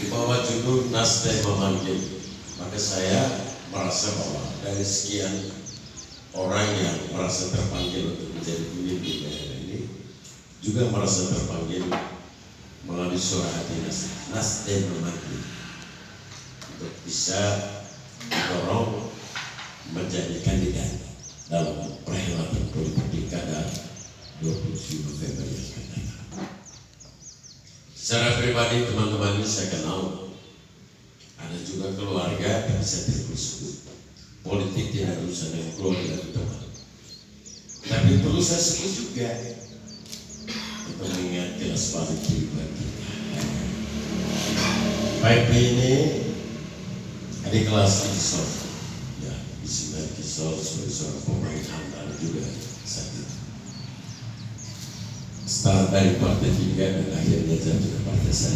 bahwa judul Nasdem memanggil, maka saya merasa bahwa dari sekian orang yang merasa terpanggil untuk menjadi pemimpin daerah ini juga merasa terpanggil melalui suara hati Nasdem memanggil untuk bisa mendorong menjadi kandidat dalam perhelatan politik pilkada 27 November yang akan datang. Secara pribadi teman-teman ini saya kenal, ada juga keluarga yang saya tidak sebut. Politik tidak urusan dengan keluarga dan teman. Tapi perlu saya sebut juga untuk mengingat jelas balik pribadi. Baik ini adik kelas Kisor, ya di sini Kisor sebagai seorang pemain handal juga saat itu. Start dari partai 3 dan akhirnya jatuh ke partai saya.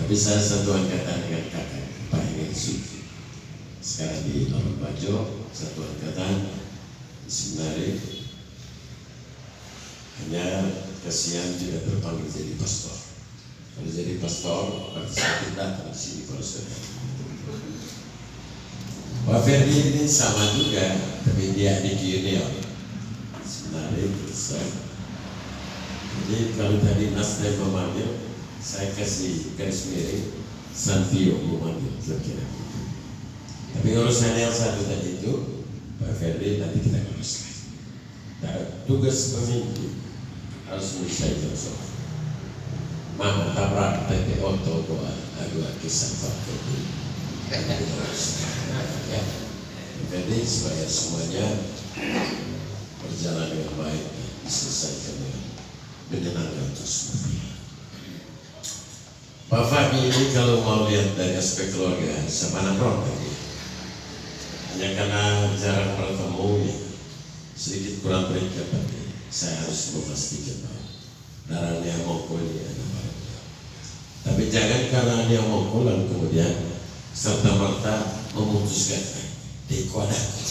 Tapi saya satu angkatan dengan kakak Pak Hengel Sufi. Sekarang di Labuan Bajo, satu angkatan di seminari. Hanya kasihan tidak terpanggil jadi pastor. Kalau jadi pastor, berarti saya tidak datang di sini kalau saudara. Pak Ferdi ini sama juga, tapi dia adik junior. Sebenarnya besar. Jadi kalau tadi Nasdem memanggil, saya kasih garis miring Sanfio memanggil, kira-kira gitu. Tapi urusan yang satu tadi itu, Pak Ferdi nanti kita urus. Nah, tugas pemimpin harus menyelesaikan soal. Mama tabrak PT Oto doa agak kisah Pak Ferdi. Ya, Ferdi supaya semuanya berjalan dengan baik, diselesaikan dengan menyenangkan untuk semua pihak. Pak Fahmi ini kalau mau lihat dari aspek keluarga, sama anak rontok ya. Hanya karena jarang bertemu ya, sedikit kurang berikat, tapi saya harus memastikan bahwa darahnya mongko ini anak baru. Tapi jangan karena dia mongko lalu kemudian serta merta memutuskan dikuadakan.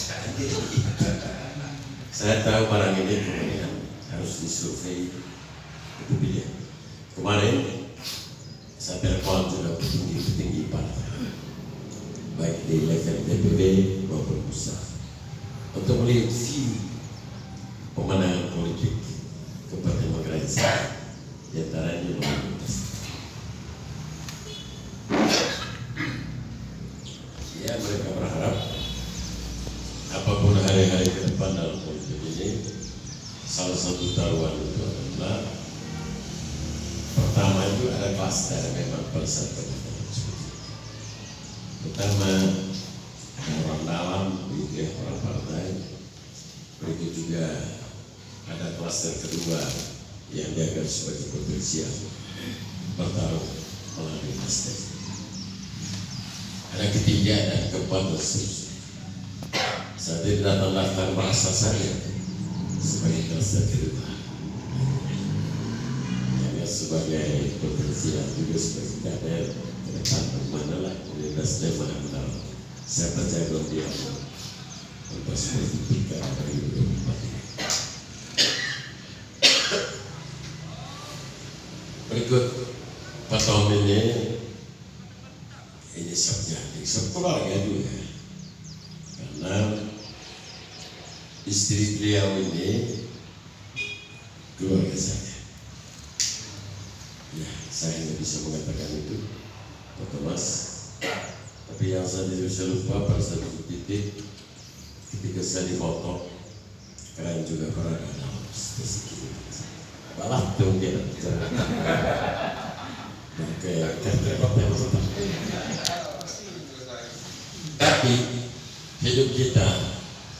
Saya tahu barang ini kemudian harus disurvei itu dia. Kemarin saya telepon juga petinggi partai, baik di level DPD maupun pusat, untuk melihat view pemenangan politik ke Partai Demokrasi di antaranya melalui ya, mereka berharap apapun hari-hari ke depan dalam politik ini, salah satu taruhan itu adalah pertama itu ada kluster memang pada saat pemerintahan seperti itu. Pertama orang dalam, begitu orang partai. Berikut juga ada kluster kedua yang dianggap sebagai potensial bertarung melalui Nasdem. Ada ketiga dan keempat dan seterusnya. Saat ini datang daftar bahasa saya sebagai kluster kedua. Sebagai potensial juga sebagai kader ke depan mana lah di Nasdem mengenal saya percaya bahwa dia untuk seperti pilkada 2024. Berikut Pak Tom ini siapnya sekeluarga juga karena istri beliau ini keluarga saya. Ya, saya nggak bisa mengatakan itu, Pak Thomas. Tapi yang saya tidak bisa lupa pada satu titik ketika saya difoto, kalian juga berada dalam posisi balah dong dia. Tapi hidup kita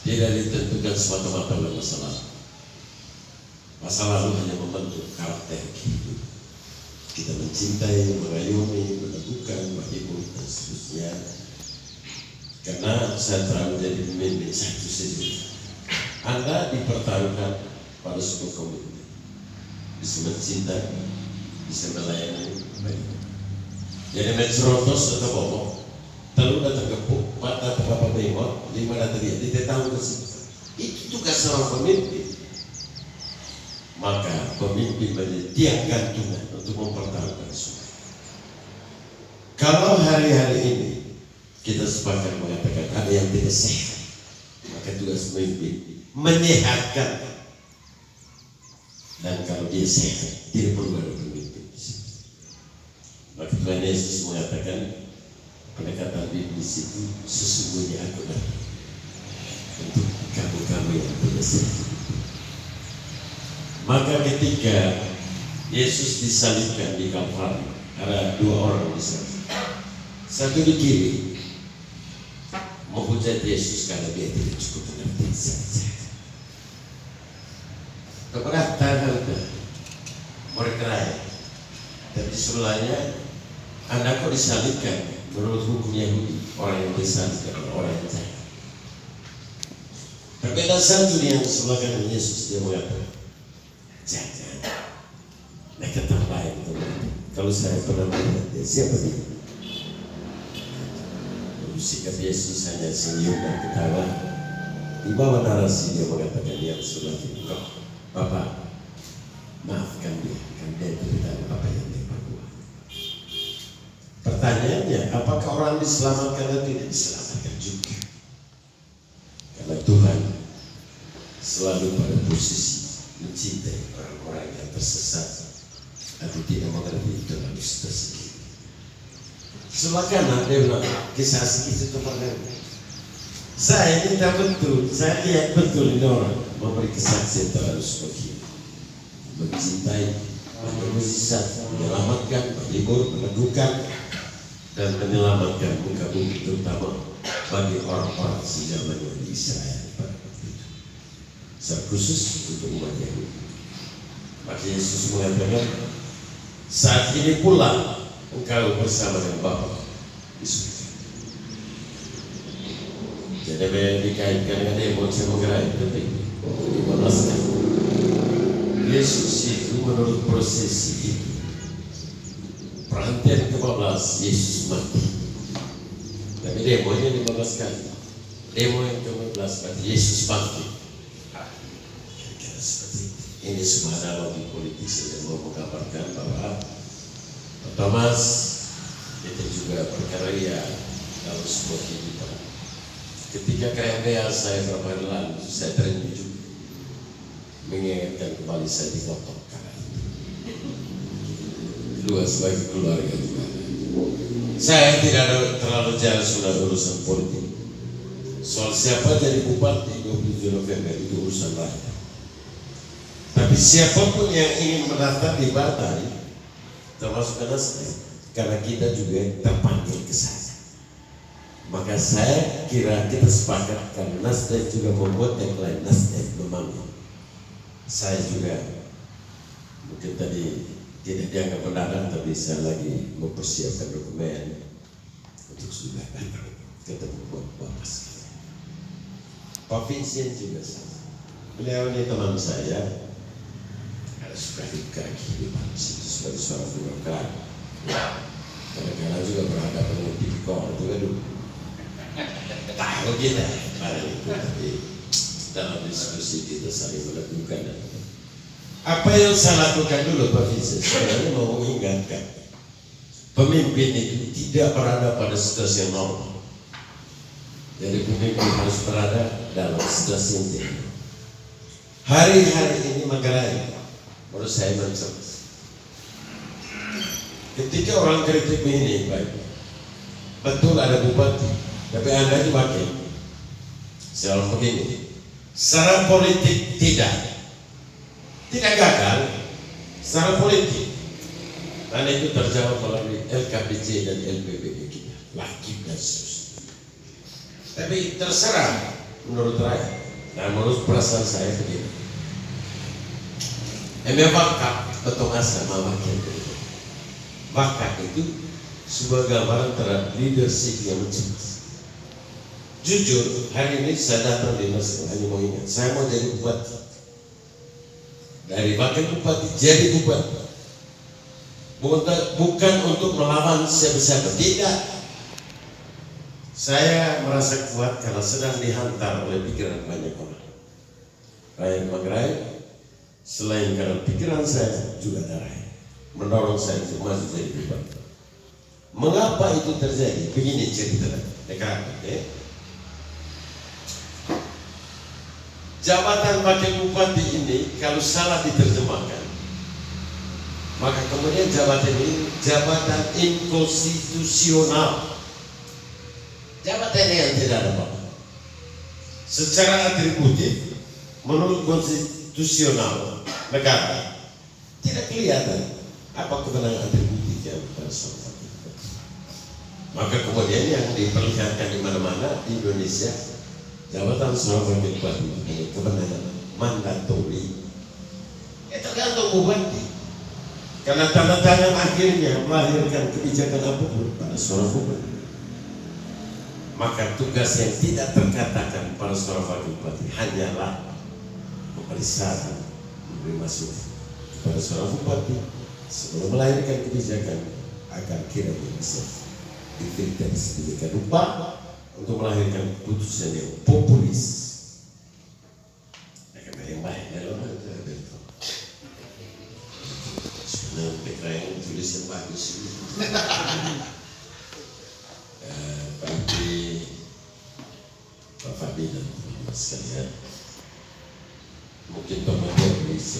tidak ditentukan semata-mata oleh masa lalu. Masa lalu hanya membentuk karakter hidup. Kita mencintai, mengayomi, meneguhkan, menghibur, dan seterusnya. Karena saya terlalu jadi pemimpin satu saja. Anda dipertaruhkan pada sebuah komitmen. Bisa mencintai, bisa melayani. Jadi mencerotos atau bohong, telur datang gepuk, mata terpapar bengok, 5 datang dia, dia tahu ke situ. Itu tugas seorang pemimpin. maka pemimpin menjadi tiang gantungan untuk mempertahankan sungai. Kalau hari-hari ini kita sepakat mengatakan ada yang tidak sehat, maka tugas pemimpin menyehatkan. Dan kalau dia sehat, tidak perlu ada pemimpin. Maka Tuhan Yesus mengatakan pendekatan biblis itu sesungguhnya aku datang untuk kamu yang tidak sehat. Maka ketika Yesus disalibkan di Kalvari, ada dua orang di sana. Satu di kiri menghujat Yesus karena dia tidak cukup mengerti saja. Keberatan bercerai. Dan di sebelahnya, Anda kok disalibkan menurut hukum Yahudi, orang yang disalibkan orang yang jahat. Tapi ada satu yang sebelah kanan Yesus, dia mengatakan, jangan, mereka terbaik teman. Kalau saya pernah melihat dia, siapa dia? Sikap Yesus hanya senyum dan ketawa. Di bawah narasi dia mengatakan yang sebelah kiri, Bapak, maafkan dia, kan dia tidak tahu apa yang dia perbuat. Pertanyaannya, apakah orang diselamatkan atau tidak diselamatkan juga? Karena Tuhan selalu pada posisi mencintai orang-orang yang tersesat atau tidak mengerti dalam tersendiri. Sebelah kanan dia bilang, kisah sedikit itu pernah. Saya minta betul, saya lihat betul ini orang memberi kesaksian terlalu seperti mencintai, mengusisat, menyelamatkan, menghibur, meneguhkan, dan menyelamatkan muka bumi terutama bagi orang-orang sejamannya di Israel pada waktu itu. Secara khusus untuk umat Yahudi. Maka Yesus mengatakan, saat ini pula engkau bersama dengan Bapa di surga. Jadi dikaitkan dengan emosi menggerai tapi dibalaskan. Yesus itu menurut prosesi itu perhentian ke-15 Yesus mati. Tapi demonya dibalaskan. Demo yang ke-15 berarti Yesus bangkit. Kira-kira seperti itu. Ini semua analogi politik saja mau menggambarkan bahwa Thomas itu juga berkarya dalam sebuah kehidupan. Ketika KMBA saya beberapa hari lalu, saya teringat juga mengingatkan kembali saya dipotong karena itu. Kedua sebagai keluarga juga. Saya tidak ada terlalu jauh sudah urusan politik. Soal siapa jadi bupati 27 November itu urusan lain. Tapi siapapun yang ingin mendaftar di Batam, termasuk Nasdem, karena kita juga terpanggil ke sana. Maka saya kira kita sepakat karena Nasdem juga membuat tagline Nasdem memanggil. Saya juga mungkin tadi tidak dianggap mendadak, tapi saya lagi mempersiapkan dokumen untuk sudah ketemu Bapak sekalian. Pak Vincent juga sama. Beliau ini teman saya. Suka duka kehidupan situ sebagai seorang birokrat. Kadang-kadang juga berhadapan dengan tipikor itu kan dulu. Tahu kita pada itu, tapi dalam diskusi kita saling meneguhkan. Apa yang saya lakukan dulu Pak Vincent, sebenarnya mau mengingatkan pemimpin itu tidak berada pada situasi yang normal. Jadi pemimpin harus berada dalam situasi yang tinggi. Hari-hari ini Manggarai menurut saya mencerdas. Ketika orang kritik ini baik, betul ada bupati, tapi Anda dipakai. Saya begini, secara politik tidak gagal, secara politik. Karena itu terjawab melalui LKPJ dan LPBB kita, laki dan seterusnya. Tapi terserah menurut rakyat. Nah menurut perasaan saya begini. Bakat betul asa memakai itu. Bakat itu sebuah gambaran terhadap leadership yang mencemas. Jujur, hari ini saya datang di Nasdem hanya mau ingat, saya mau jadi bupati. Dari wakil bupati jadi bupati. Bukan untuk melawan siapa-siapa, tidak. Saya merasa kuat karena sedang dihantar oleh pikiran banyak orang. Rakyat Manggarai Selain karena pikiran saya juga darah mendorong saya untuk maju jadi bupati. Mengapa itu terjadi? Begini cerita dekat. Jabatan wakil bupati ini kalau salah diterjemahkan, maka kemudian jabatan ini jabatan inkonstitusional, jabatan yang tidak ada apa-apa. Secara atributif menurut konstitusional negara tidak kelihatan apa kewenangan atributif yang pada seorang wakil bupati. Maka kemudian yang diperlihatkan di mana-mana di Indonesia, jabatan seorang wakil bupati ini kewenangan mandatori. Tergantung bupati. Karena tanda tangan akhirnya melahirkan kebijakan apapun pada seorang bupati. Maka tugas yang tidak terkatakan pada seorang wakil bupati hanyalah memberi saran, memberi masukan kepada seorang bupati sebelum melahirkan kebijakan agar kiranya bisa diberikan sedemikian rupa untuk melahirkan keputusan yang populis. Karena yang baik adalah sebenarnya PKR yang tulis yang bagus ini. Pak Fabi dan teman-teman sekalian, mungkin teman-teman bisa.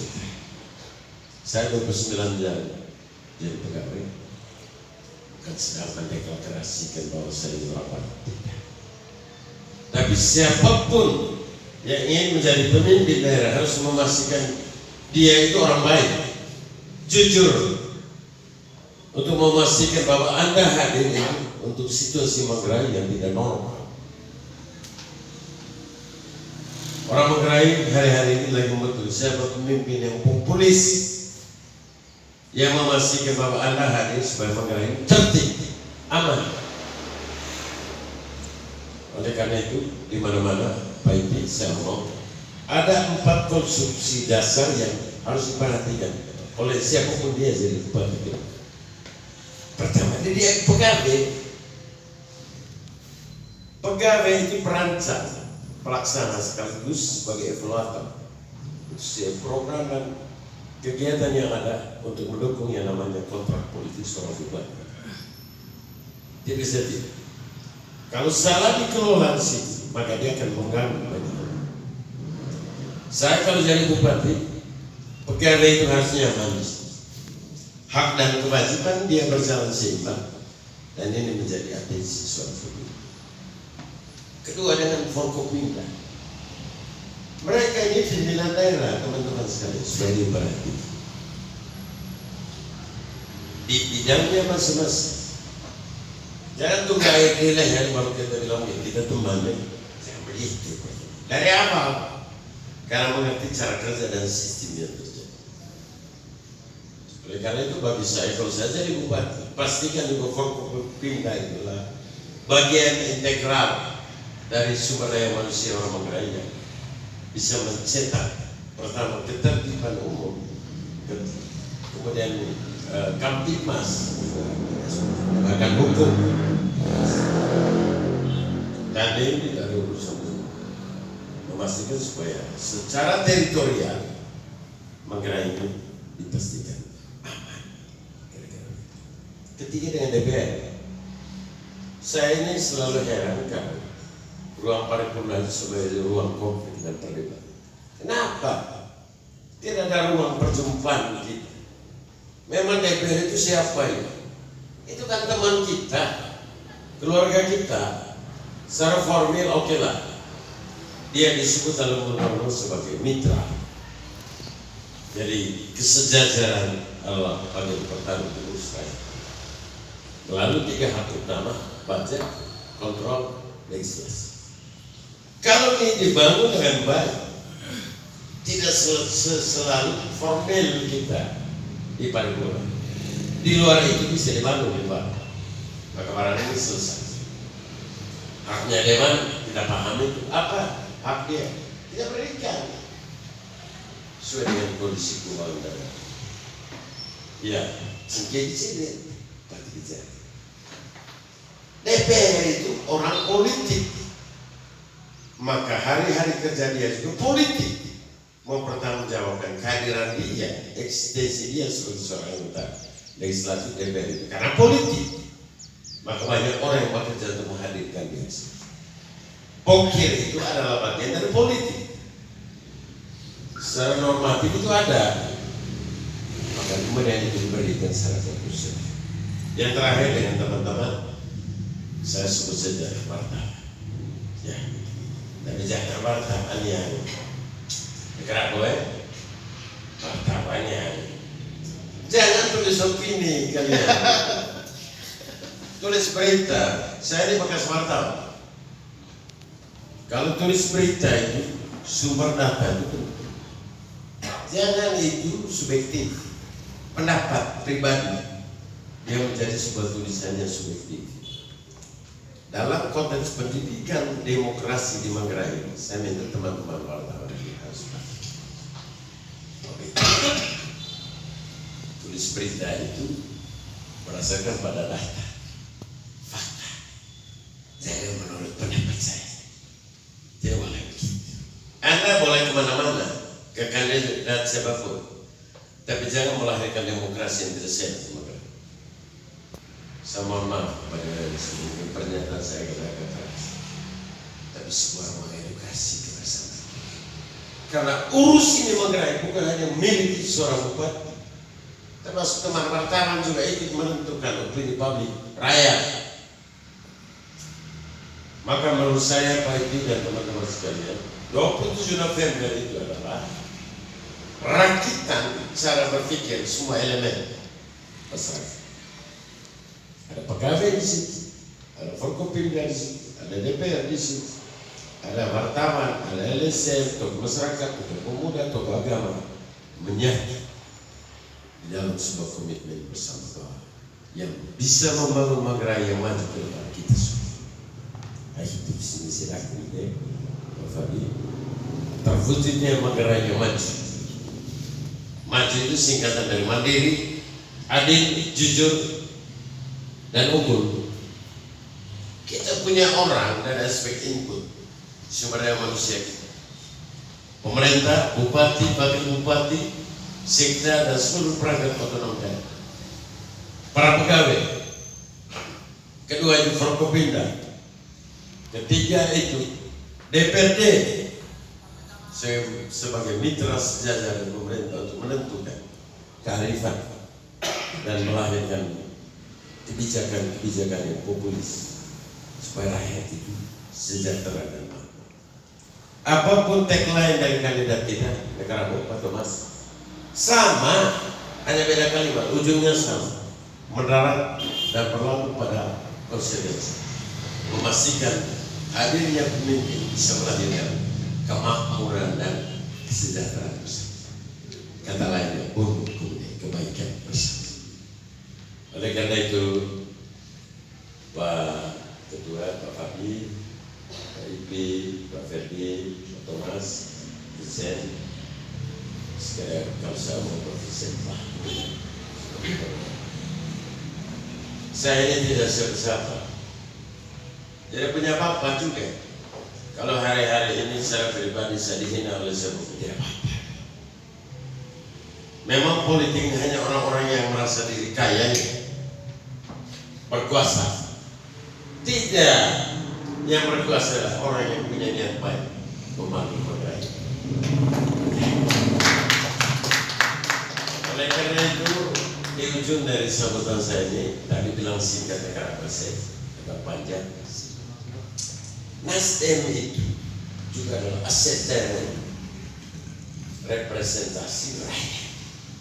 Saya 29 jadi pegawai, bukan sedang mendeklarasikan bahwa saya orang tidak. Tapi siapapun yang ingin menjadi pemimpin daerah harus memastikan dia itu orang baik, jujur, untuk memastikan bahwa Anda hadir untuk situasi Manggarai yang tidak normal. Orang Manggarai hari-hari ini lagi membentuk siapa pemimpin yang populis, yang memastikan bahwa Anda hadir supaya Manggarai tertib, aman. Oleh karena itu, di mana-mana Pak Ipi, saya ngomong, ada 4 konstruksi dasar yang harus diperhatikan oleh siapapun dia jadi bupati. Pertama, dia pegawai. Pegawai itu perancang, pelaksana sekaligus sebagai evaluator setiap program dan kegiatan yang ada untuk mendukung yang namanya kontrak politik seorang bupati. Dia bisa tidak. Kalau salah dikelola di situ, maka dia akan mengganggu banyak orang. Saya kalau jadi bupati, pegawai itu harusnya manis. Hak dan kewajiban dia berjalan seimbang, dan ini menjadi atensi seorang pemimpin. Kedua, dengan Forkopimda, mereka ini pimpinan daerah, teman-teman sekalian, sudah diperhatikan di bidangnya masing-masing. Jangan tunggu air di leher baru kita bilang kita temannya. Jangan begitu. Dari apa? Karena mengerti cara kerja dan sistem yang terjadi. Oleh karena itu bagi saya, kalau saya jadi bupati, pastikan juga Forkopimda itulah bagian integral dari sumber daya manusia orang Manggarai yang bisa mencetak pertama ketertiban umum, kemudian Kamtibmas, bahkan hukum, dan ini dari urusan memastikan supaya secara teritorial Manggarai ini dipastikan aman. Ketiga, dengan DPR, saya ini selalu heran kan ruang paripurna itu sebagai ruang konflik dan perdebatan. Kenapa tidak ada ruang perjumpaan kita? Memang DPR itu siapa ya? Itu kan teman kita, keluarga kita. Secara formil oke lah, dia disebut dalam undang-undang sebagai mitra. Jadi kesejajaran Allah pada pertarungan terus saya. Lalu 3 hak utama: pajak, kontrol, legislasi. Kalau ini dibangun dengan baik, tidak selalu formil kita di paripurna. Di luar itu bisa dibangun di luar. Maka barang ini selesai. Haknya dewan kita pahami itu apa hak dia, kita berikan sesuai dengan kondisi keuangan negara. Ya, sengketa sini, tapi tidak. DPR itu orang politik. Maka hari-hari kerja dia juga politik, mempertanggungjawabkan kehadiran dia, eksistensi dia sebagai seorang anggota legislatif DPR itu karena politik. Maka banyak orang yang bekerja untuk menghadirkan dia. Pokir itu adalah bagian dari politik. Secara normatif itu ada. Maka kemudian itu diberikan secara terkhusus. Yang terakhir dengan teman-teman, saya sebut saja wartawan. Ya, tapi jangan wartawan yang gerak boleh, wartawan yang jangan tulis opini kalian. Tulis berita. Saya ini bekas wartawan. Kalau tulis berita itu sumber data itu, jangan itu subjektif. Pendapat pribadi dia menjadi sebuah tulisan yang subjektif. Dalam konteks pendidikan demokrasi di Manggarai, saya minta teman-teman wartawan ini harus tulis berita itu berdasarkan pada data, fakta. Jangan menurut pendapat saya. Tidak boleh begitu. Anda boleh kemana-mana, ke kandidat siapapun, tapi jangan melahirkan demokrasi yang tidak sehat. Saya mohon maaf pada mungkin pernyataan saya agak keras, tapi sebuah ruang edukasi kebersamaan. Karena urus ini Manggarai bukan hanya milik seorang bupati, termasuk teman wartawan juga ikut menentukan opini publik rakyat. Maka menurut saya Pak Edi dan teman-teman sekalian, 27 November itu adalah rakitan cara berpikir semua elemen masyarakat. Ada pegawai di situ, ada Forkopimda di situ, ada DPR di situ, ada wartawan, ada LSM, tokoh masyarakat, tokoh pemuda, tokoh agama menyatu di dalam sebuah komitmen bersama yang bisa membangun Manggarai yang maju ke depan kita semua. Itu sini silakan deh, Pak Fabi. Terwujudnya Manggarai yang maju. Maju itu singkatan dari mandiri, adil, jujur, dan unggul. Kita punya orang dari aspek input sumber daya manusia kita. Pemerintah, bupati, wakil bupati, sekda dan seluruh perangkat otonom daerah. Para pegawai. Kedua itu Forkopimda. Ketiga itu DPRD sebagai mitra sejajar dengan pemerintah untuk menentukan kearifan dan melahirkan kebijakan yang populis supaya rakyat itu sejahtera dan makmur. Apapun tagline dari kandidat kita, negara Pak Thomas, sama, hanya beda kalimat, ujungnya sama, mendarat dan berlaku pada konstitusi, memastikan hadirnya pemimpin bisa melahirkan kemakmuran dan kesejahteraan bersama. Kata lainnya, untuk kebaikan bersama. Oleh karena itu, Pak Ketua, Pak Fabi, Pak Ipi, Pak Ferdi, Pak Thomas, Vincent, sekalian kalau saya mau Pak Vincent, Pak. Saya ini tidak siapa-siapa, tidak punya apa-apa juga. Kalau hari-hari ini secara pribadi saya dihina oleh siapa tidak apa-apa. Memang politik hanya orang-orang yang merasa diri kaya, berkuasa. Tidak, yang berkuasa adalah orang yang punya niat baik membantu Manggarai. Oleh karena itu, di ujung dari sambutan saya ini tadi bilang singkat agak panjang. Nasdem itu juga adalah aset dari representasi rakyat.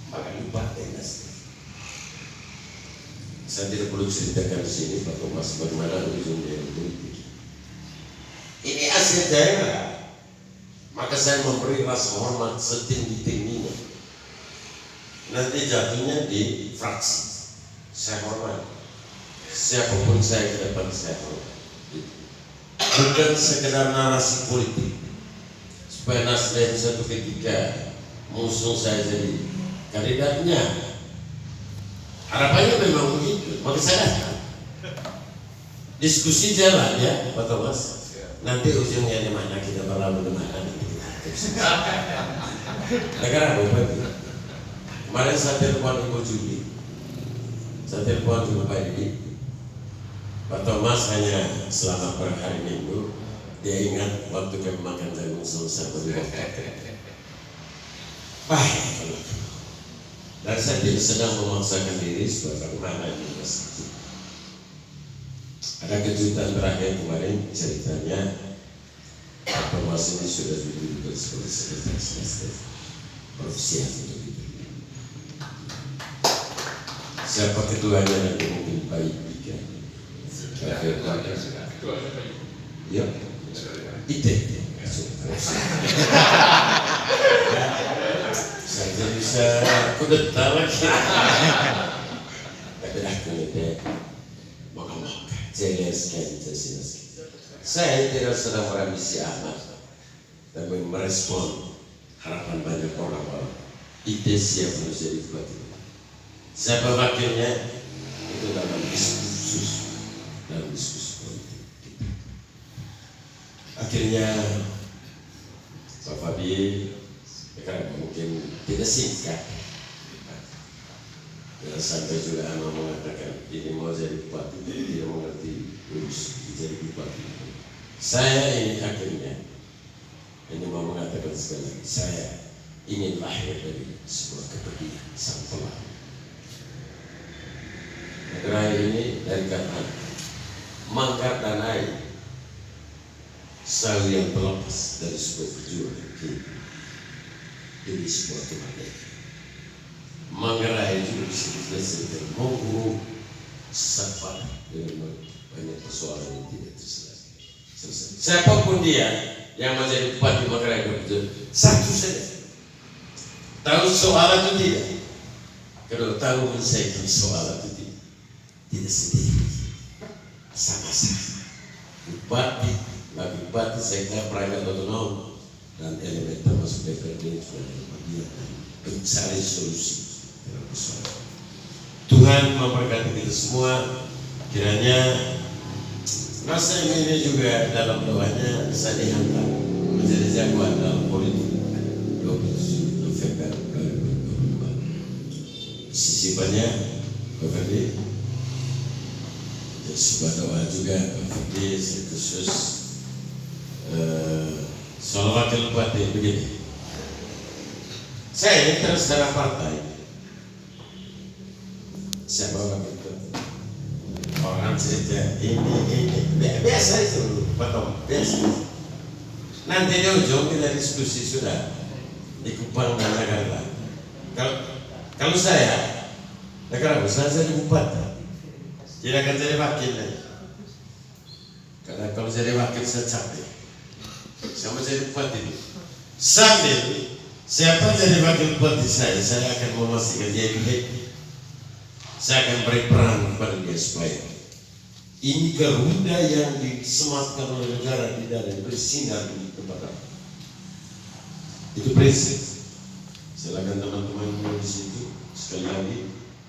Maka lupa Nasdem. Saya tidak perlu ceritakan di sini Pak Thomas bagaimana ujung dari politik. Ini aset daerah. Maka saya memberi rasa hormat setinggi-tingginya. Nanti jatuhnya di fraksi. Saya hormat. Siapapun saya ke depan saya hormat. Bukan sekedar narasi politik supaya Nasdem satu ketika mengusung saya jadi kandidatnya. Harapannya memang begitu. Maka saya datang. Diskusi jalan ya Pak Thomas. Nanti ujungnya di mana kita berlalu di mana nanti kita Negara apa itu? Kemarin saya telepon Ibu Juli, saya telepon juga Pak Didi. Pak Thomas hanya selama per hari Minggu, dia ingat waktu kami makan jagung sama di baik. Dan saya tidak sedang memaksakan diri sebagai mana di masjid. Ada kejutan terakhir kemarin ceritanya, Pak Thomas ini sudah duduk sebagai sekretaris profesi itu. Siapa ketuanya nanti mungkin Pak Ika. Ya, Ite. Saya bisa kudeta lagi. Tapi dah kudeta, makan jelas kan jelas. Saya tidak sedang merambisi amat, tapi merespon harapan banyak orang bahwa Ite siap menjadi bupati. Siapa wakilnya itu dalam diskusi politik kita. Akhirnya Pak Fabi karena mungkin tidak singkat, dan sampai juga anak mengatakan ini mau jadi bupati, tidak mengerti urus jadi bupati. Saya ini akhirnya ini mau mengatakan sekali lagi, saya ingin lahir dari sebuah kepentingan sang pelaku. Negara ini dari kata mangkat dan air, sawi yang terlepas dari sebuah perjuangan ini sebuah kemerdekaan. Manggarai juga bisa diselesaikan mengguru sapa dengan banyak persoalan yang tidak terselesai. Siapapun dia yang menjadi bupati Manggarai betul satu saja tahu soal itu tidak. Kalau tahu menyelesaikan soal itu tidak sendiri, sama-sama. Bupati sektor perangkat otonom dan elemen termasuk DPRD juga bagian mencari solusi dalam persoalan. Tuhan memberkati kita semua. Kiranya rasa ini juga dalam doanya bisa dihantar menjadi jagoan dalam politik 27 November 2024. Sisipannya Bapak sebuah doa juga bagi khusus soal wakil bupati begini. Saya ini terus dalam partai. Siapa wakil bupati? Orang cerita ini biasa itu, Pak Tom, biasa. Nanti di ujung kita diskusi sudah di Kupang dan Jakarta. Kalau saya, negara besar saya jadi bupati. Tidak akan jadi wakil lagi. Karena kalau jadi wakil saya capek. Sama jadi bupati. Sambil siapa jadi wakil bupati saya akan memastikan dia happy. Saya akan beri peran kepada dia supaya ini Garuda yang disematkan oleh negara tidak ada bersinar di tempat. Itu prinsip. Silakan teman-teman di situ sekali lagi.